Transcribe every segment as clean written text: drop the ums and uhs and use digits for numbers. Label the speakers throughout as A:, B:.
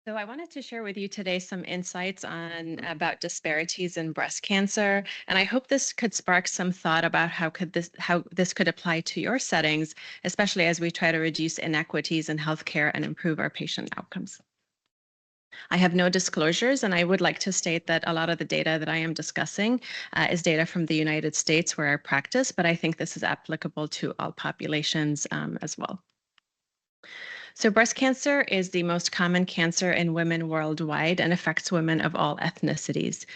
A: So I wanted to share with you today some insights on about disparities in breast cancer, and I hope this could spark some thought about how this could apply to your settings, especially as we try to reduce inequities in healthcare and improve our patient outcomes. I have no disclosures, and I would like to state that a lot of the data that I am discussing is data from the United States where I practice, but I think this is applicable to all populations as well. So, breast cancer is the most common cancer in women worldwide and affects women of all ethnicities.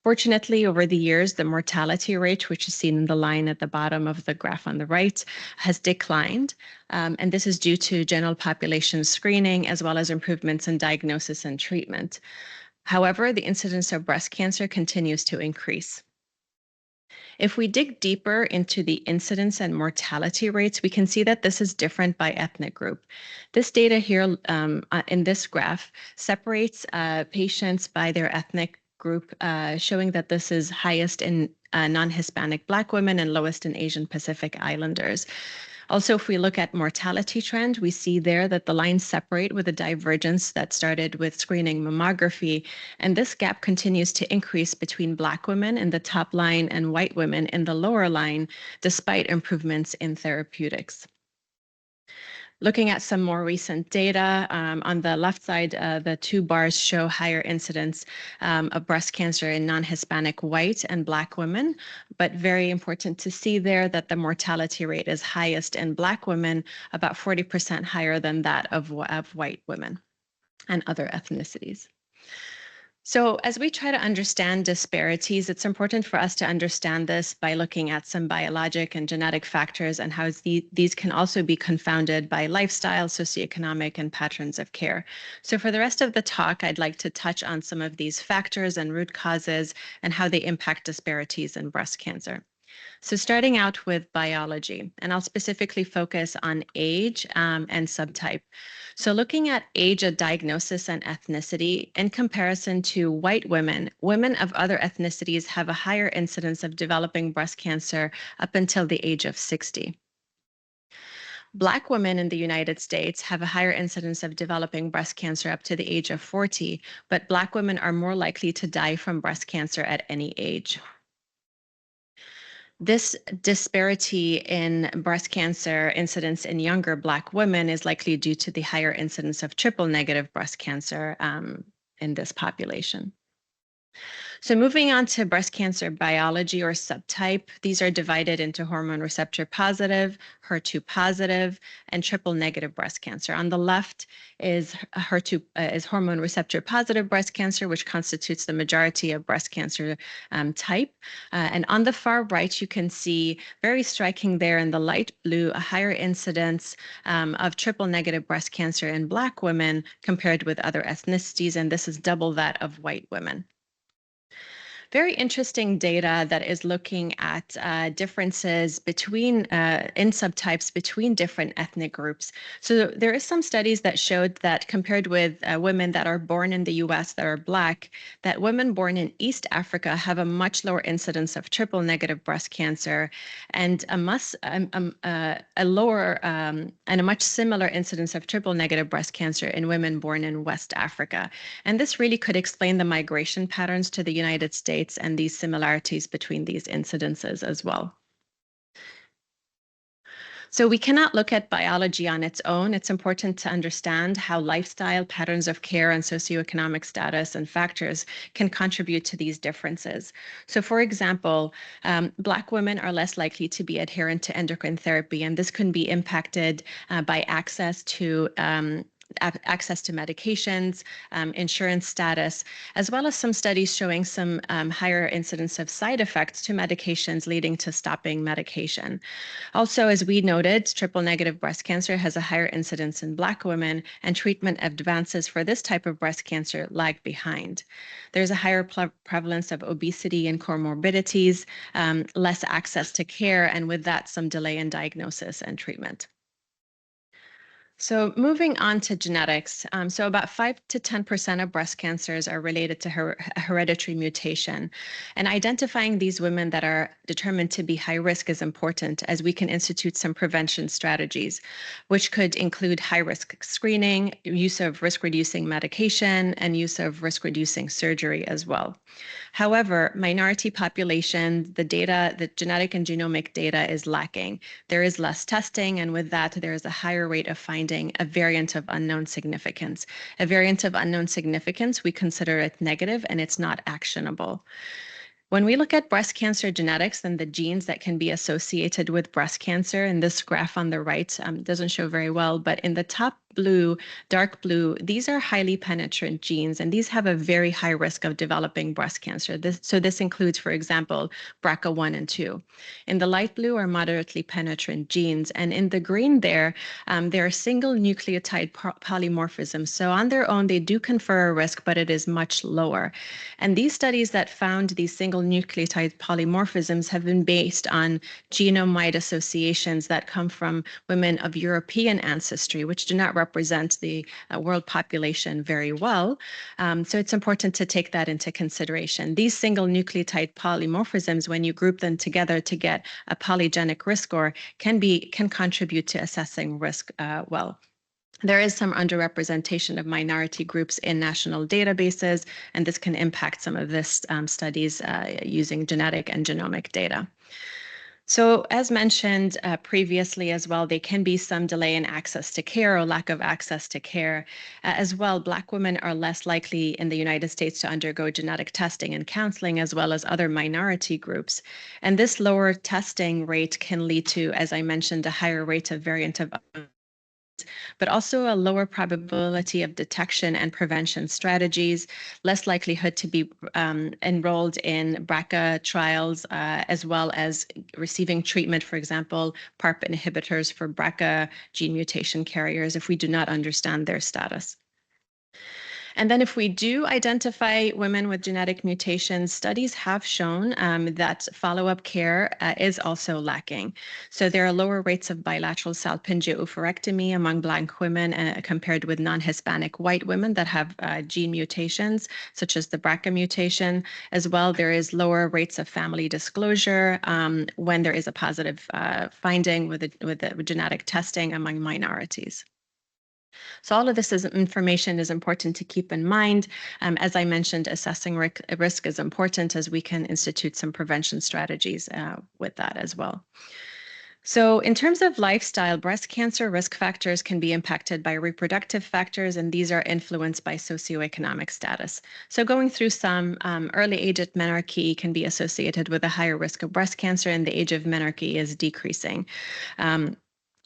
A: Fortunately, over the years, the mortality rate, which is seen in the line at the bottom of the graph on the right, has declined. And this is due to general population screening as well as improvements in diagnosis and treatment. However, the incidence of breast cancer continues to increase. If we dig deeper into the incidence and mortality rates, we can see that this is different by ethnic group. This data here in this graph separates patients by their ethnic group, showing that this is highest in non-Hispanic Black women and lowest in Asian Pacific Islanders. Also, if we look at mortality trend, we see there that the lines separate with a divergence that started with screening mammography, and this gap continues to increase between Black women in the top line and white women in the lower line, despite improvements in therapeutics. Looking at some more recent data, on the left side, the two bars show higher incidence of breast cancer in non-Hispanic white and Black women, but very important to see there that the mortality rate is highest in Black women, about 40% higher than that of white women and other ethnicities. So, as we try to understand disparities, it's important for us to understand this by looking at some biologic and genetic factors and how these can also be confounded by lifestyle, socioeconomic, and patterns of care. So, for the rest of the talk, I'd like to touch on some of these factors and root causes and how they impact disparities in breast cancer. So, starting out with biology, and I'll specifically focus on age and subtype. So, looking at age at diagnosis and ethnicity, in comparison to white women, women of other ethnicities have a higher incidence of developing breast cancer up until the age of 60. Black women in the United States have a higher incidence of developing breast cancer up to the age of 40, but Black women are more likely to die from breast cancer at any age. This disparity in breast cancer incidence in younger Black women is likely due to the higher incidence of triple negative breast cancer in this population. So moving on to breast cancer biology or subtype, these are divided into hormone receptor positive, HER2 positive, and triple negative breast cancer. On the left is HER2 is hormone receptor positive breast cancer, which constitutes the majority of breast cancer type. And on the far right, you can see very striking there in the light blue, a higher incidence of triple negative breast cancer in Black women compared with other ethnicities, and this is double that of white women. Very interesting data that is looking at differences between in subtypes between different ethnic groups. So there is some studies that showed that compared with women that are born in the U.S. that are Black, that women born in East Africa have a much lower incidence of triple negative breast cancer and a lower and a much similar incidence of triple negative breast cancer in women born in West Africa. And this really could explain the migration patterns to the United States and these similarities between these incidences as well. So we cannot look at biology on its own. It's important to understand how lifestyle, patterns of care, and socioeconomic status and factors can contribute to these differences. So for example, Black women are less likely to be adherent to endocrine therapy, and this can be impacted by access to medications, insurance status, as well as some studies showing some higher incidence of side effects to medications leading to stopping medication. Also, as we noted, triple negative breast cancer has a higher incidence in Black women, and treatment advances for this type of breast cancer lag behind. There's a higher prevalence of obesity and comorbidities, less access to care, and with that, some delay in diagnosis and treatment. So moving on to genetics, so about 5 to 10% of breast cancers are related to hereditary mutation. And identifying these women that are determined to be high risk is important as we can institute some prevention strategies, which could include high risk screening, use of risk reducing medication, and use of risk reducing surgery as well. However, minority population, the genetic and genomic data is lacking. There is less testing, and with that, there is a higher rate of finding a variant of unknown significance. A variant of unknown significance, we consider it negative and it's not actionable. When we look at breast cancer genetics and the genes that can be associated with breast cancer, and this graph on the right doesn't show very well, but in the top blue, dark blue, these are highly penetrant genes, and these have a very high risk of developing breast cancer. This includes, for example, BRCA1 and 2. In the light blue are moderately penetrant genes, and in the green there are single nucleotide polymorphisms. So on their own, they do confer a risk, but it is much lower. And these studies that found these single nucleotide polymorphisms have been based on genome-wide associations that come from women of European ancestry, which do not represent the world population very well. So it's important to take that into consideration. These single nucleotide polymorphisms, when you group them together to get a polygenic risk score, can contribute to assessing risk well. There is some underrepresentation of minority groups in national databases, and this can impact some of this studies using genetic and genomic data. So as mentioned previously as well, there can be some delay in access to care or lack of access to care. As well, Black women are less likely in the United States to undergo genetic testing and counseling, as well as other minority groups. And this lower testing rate can lead to, as I mentioned, a higher rate of variant of, but also a lower probability of detection and prevention strategies, less likelihood to be enrolled in BRCA trials, as well as receiving treatment, for example, PARP inhibitors for BRCA gene mutation carriers if we do not understand their status. And then if we do identify women with genetic mutations, studies have shown that follow-up care is also lacking. So there are lower rates of bilateral salpingo-oophorectomy among Black women compared with non-Hispanic white women that have gene mutations, such as the BRCA mutation. As well, there is lower rates of family disclosure when there is a positive finding with genetic testing among minorities. So all of this information is important to keep in mind. As I mentioned, assessing risk is important as we can institute some prevention strategies with that as well. So in terms of lifestyle, breast cancer risk factors can be impacted by reproductive factors, and these are influenced by socioeconomic status. So going through some early age at menarche can be associated with a higher risk of breast cancer, and the age of menarche is decreasing.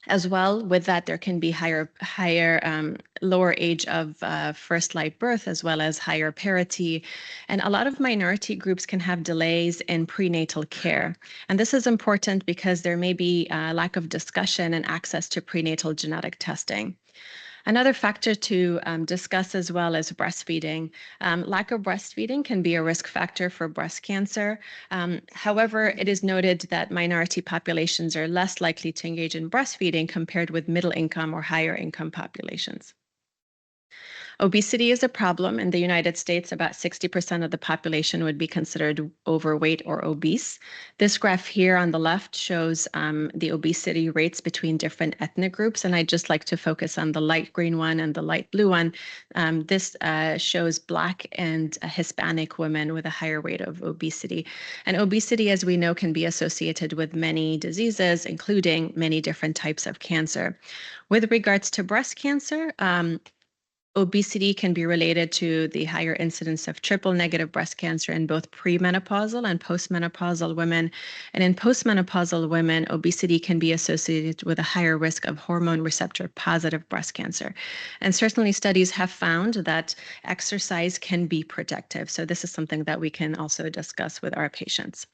A: As well, with that, there can be lower age of first live birth, as well as higher parity. And a lot of minority groups can have delays in prenatal care. And this is important because there may be a lack of discussion and access to prenatal genetic testing. Another factor to discuss as well is breastfeeding. Lack of breastfeeding can be a risk factor for breast cancer. However, it is noted that minority populations are less likely to engage in breastfeeding compared with middle income or higher income populations. Obesity is a problem. In the United States, about 60% of the population would be considered overweight or obese. This graph here on the left shows the obesity rates between different ethnic groups, and I'd just like to focus on the light green one and the light blue one. This shows Black and Hispanic women with a higher rate of obesity. And obesity, as we know, can be associated with many diseases, including many different types of cancer. With regards to breast cancer, obesity can be related to the higher incidence of triple negative breast cancer in both premenopausal and postmenopausal women. And in postmenopausal women, obesity can be associated with a higher risk of hormone receptor positive breast cancer. And certainly studies have found that exercise can be protective. So this is something that we can also discuss with our patients.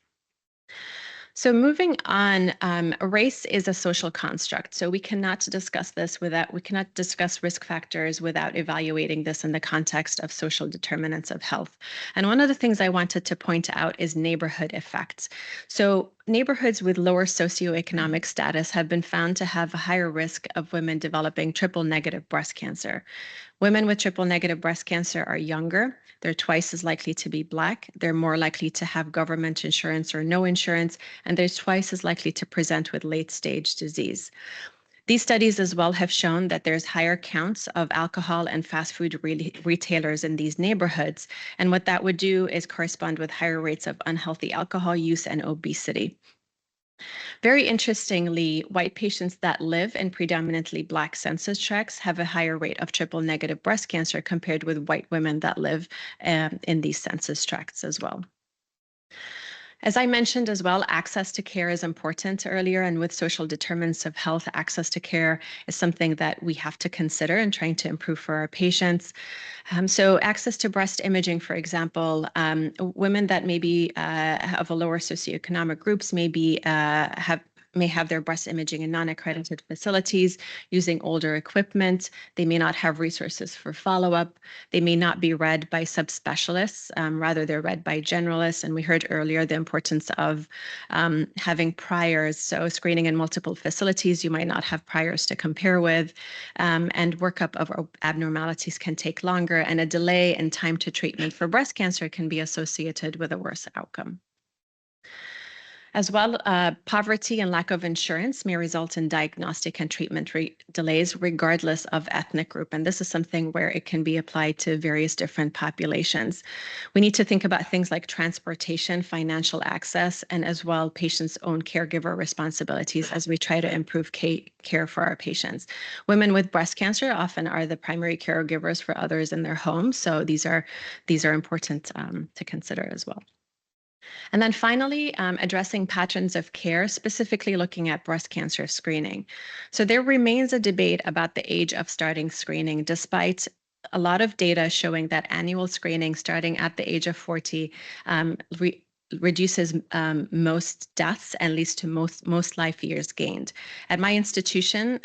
A: So moving on, race is a social construct. So we cannot discuss risk factors without evaluating this in the context of social determinants of health. And one of the things I wanted to point out is neighborhood effects. So neighborhoods with lower socioeconomic status have been found to have a higher risk of women developing triple negative breast cancer. Women with triple negative breast cancer are younger. They're twice as likely to be Black. They're more likely to have government insurance or no insurance, and they're twice as likely to present with late stage disease. These studies as well have shown that there's higher counts of alcohol and fast food retailers in these neighborhoods. And what that would do is correspond with higher rates of unhealthy alcohol use and obesity. Very interestingly, white patients that live in predominantly Black census tracts have a higher rate of triple negative breast cancer compared with white women that live in these census tracts as well. As I mentioned as well, access to care is important earlier, and with social determinants of health, access to care is something that we have to consider in trying to improve for our patients. So access to breast imaging, for example, women that maybe of a lower socioeconomic groups may have their breast imaging in non-accredited facilities using older equipment. They may not have resources for follow-up. They may not be read by subspecialists. Rather, they're read by generalists. And we heard earlier the importance of having priors. So screening in multiple facilities, you might not have priors to compare with. And workup of abnormalities can take longer. And a delay in time to treatment for breast cancer can be associated with a worse outcome. As well, poverty and lack of insurance may result in diagnostic and treatment delays regardless of ethnic group. And this is something where it can be applied to various different populations. We need to think about things like transportation, financial access, and as well patients' own caregiver responsibilities as we try to improve care for our patients. Women with breast cancer often are the primary caregivers for others in their homes. So these are important to consider as well. And then finally, addressing patterns of care, specifically looking at breast cancer screening. So there remains a debate about the age of starting screening, despite a lot of data showing that annual screening starting at the age of 40 reduces most deaths and leads to most life years gained. At my institution,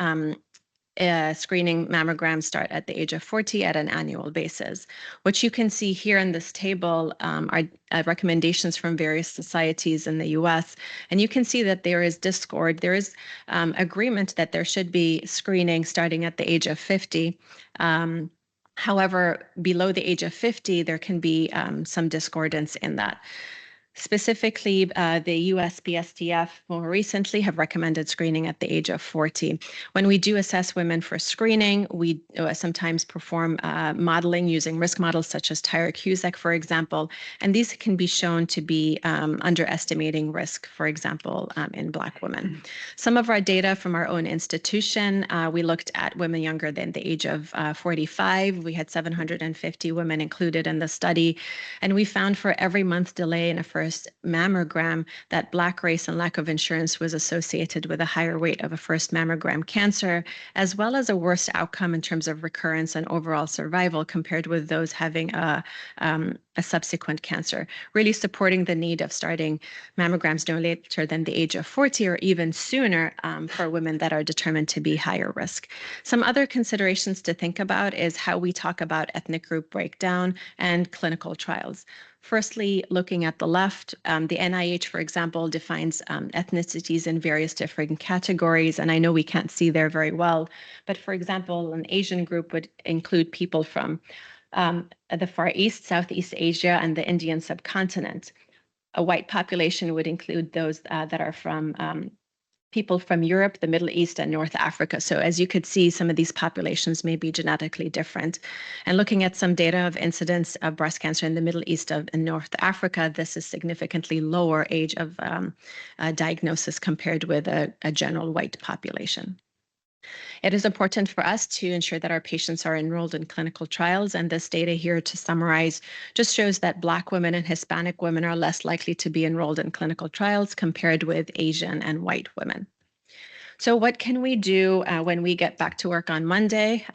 A: screening mammograms start at the age of 40 at an annual basis. What you can see here in this table are recommendations from various societies in the US. And you can see that there is discord. There is agreement that there should be screening starting at the age of 50. However, below the age of 50, there can be some discordance in that. Specifically, the USPSTF more recently have recommended screening at the age of 40. When we do assess women for screening, we sometimes perform modeling using risk models such as Tyrer-Cuzick, for example, and these can be shown to be underestimating risk, for example, in Black women. Some of our data from our own institution, we looked at women younger than the age of 45. We had 750 women included in the study, and we found for every month delay in a first mammogram that Black race and lack of insurance was associated with a higher rate of a first mammogram cancer, as well as a worse outcome in terms of recurrence and overall survival compared with those having a subsequent cancer, really supporting the need of starting mammograms no later than the age of 40 or even sooner for women that are determined to be higher risk. Some other considerations to think about is how we talk about ethnic group breakdown and clinical trials. Firstly, looking at the left, the NIH, for example, defines ethnicities in various different categories, and I know we can't see there very well, but for example, an Asian group would include people from the Far East, Southeast Asia, and the Indian subcontinent. A white population would include those that are from people from Europe, the Middle East, and North Africa. So as you could see, some of these populations may be genetically different. And looking at some data of incidence of breast cancer in the Middle East and North Africa, this is significantly lower age of diagnosis compared with a general white population. It is important for us to ensure that our patients are enrolled in clinical trials, and this data here, to summarize, just shows that Black women and Hispanic women are less likely to be enrolled in clinical trials compared with Asian and white women. So what can we do when we get back to work on Monday?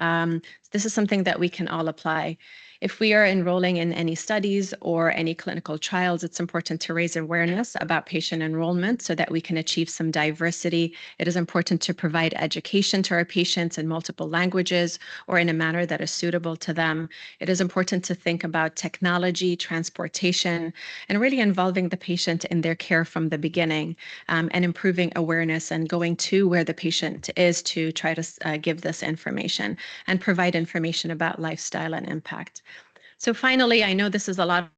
A: This is something that we can all apply. If we are enrolling in any studies or any clinical trials, it's important to raise awareness about patient enrollment so that we can achieve some diversity. It is important to provide education to our patients in multiple languages or in a manner that is suitable to them. It is important to think about technology, transportation, and really involving the patient in their care from the beginning, and improving awareness and going to where the patient is to try to give this information and provide information about lifestyle and impact. So finally, I know this is a lot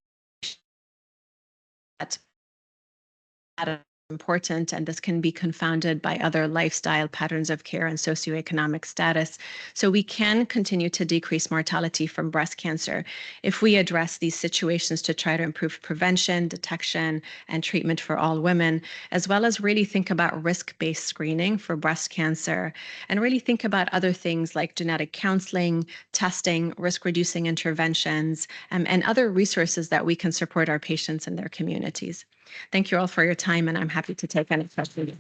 A: that important, and this can be confounded by other lifestyle patterns of care and socioeconomic status. So we can continue to decrease mortality from breast cancer if we address these situations to try to improve prevention, detection, and treatment for all women, as well as really think about risk-based screening for breast cancer, and really think about other things like genetic counseling, testing, risk-reducing interventions, and other resources that we can support our patients and their communities. Thank you all for your time, and I'm happy to take any questions.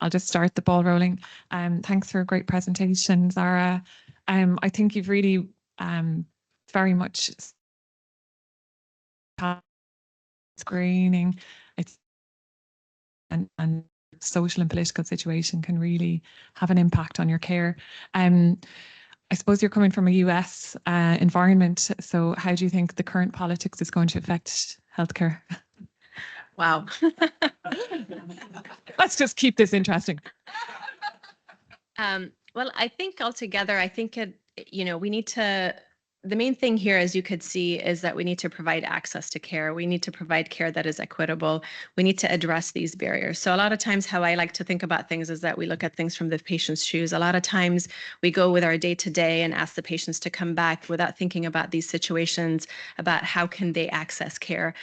B: I'll just start the ball rolling. Thanks for a great presentation, Zahraa. I think you've really very much screening. It's and social and political situation can really have an impact on your care. I suppose you're coming from a US environment, so how do you think the current politics is going to affect healthcare?
A: Wow.
B: Let's just keep this interesting.
A: Well, I think altogether, I think we need to, the main thing here, as you could see, is that we need to provide access to care. We need to provide care that is equitable. We need to address these barriers. So a lot of times how I like to think about things is that we look at things from the patient's shoes. A lot of times we go with our day-to-day and ask the patients to come back without thinking about these situations, about how can they access care.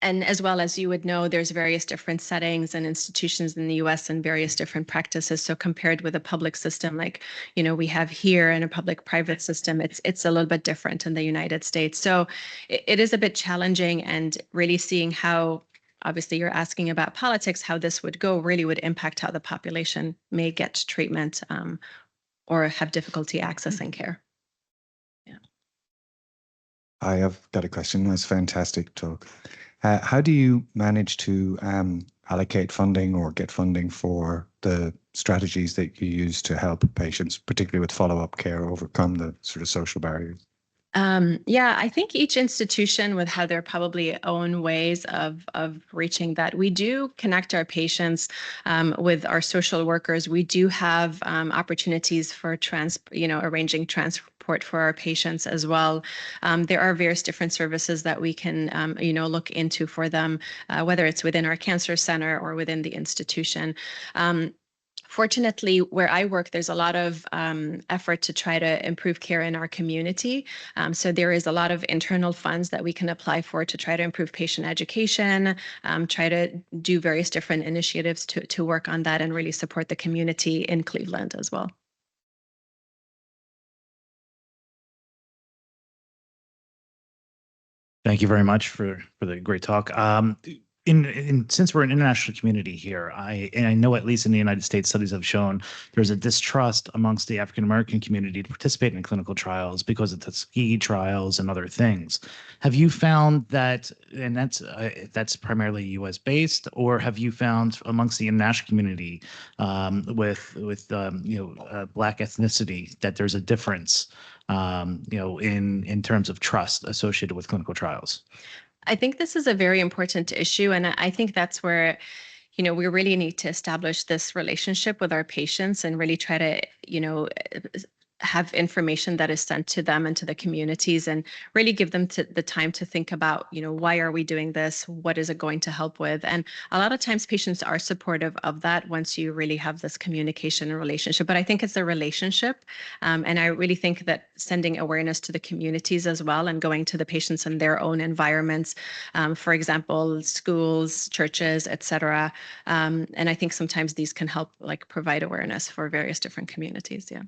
A: And as well as you would know, there's various different settings and institutions in the US and various different practices. So compared with a public system like, we have here in a public-private system, it's a little bit different in the United States. So it is a bit challenging, and really seeing how, obviously you're asking about politics, how this would go really would impact how the population may get treatment or have difficulty accessing care. Yeah.
C: I have got a question. That's fantastic talk. How do you manage to allocate funding or get funding for the strategies that you use to help patients, particularly with follow-up care, overcome the sort of social barriers?
A: Yeah, I think each institution would have their probably own ways of reaching that. We do connect our patients with our social workers. We do have opportunities for arranging transport for our patients as well. There are various different services that we can look into for them, whether it's within our cancer center or within the institution. Fortunately, where I work, there's a lot of effort to try to improve care in our community. So there is a lot of internal funds that we can apply for to try to improve patient education, try to do various different initiatives to work on that and really support the community in Cleveland as well.
D: Thank you very much for the great talk. Since we're an international community here, I know at least in the United States, studies have shown there's a distrust amongst the African American community to participate in clinical trials because of the ski trials and other things. Have you found that, and that's primarily U.S. based, or have you found amongst the international community with Black ethnicity that there's a difference, in terms of trust associated with clinical trials?
A: I think this is a very important issue, and I think that's where, we really need to establish this relationship with our patients and really try to, have information that is sent to them and to the communities, and really give them the time to think about, why are we doing this? What is it going to help with? And a lot of times patients are supportive of that once you really have this communication and relationship. But I think it's a relationship. And I really think that sending awareness to the communities as well and going to the patients in their own environments, for example, schools, churches, etc. And I think sometimes these can help provide awareness for various different communities. Yeah.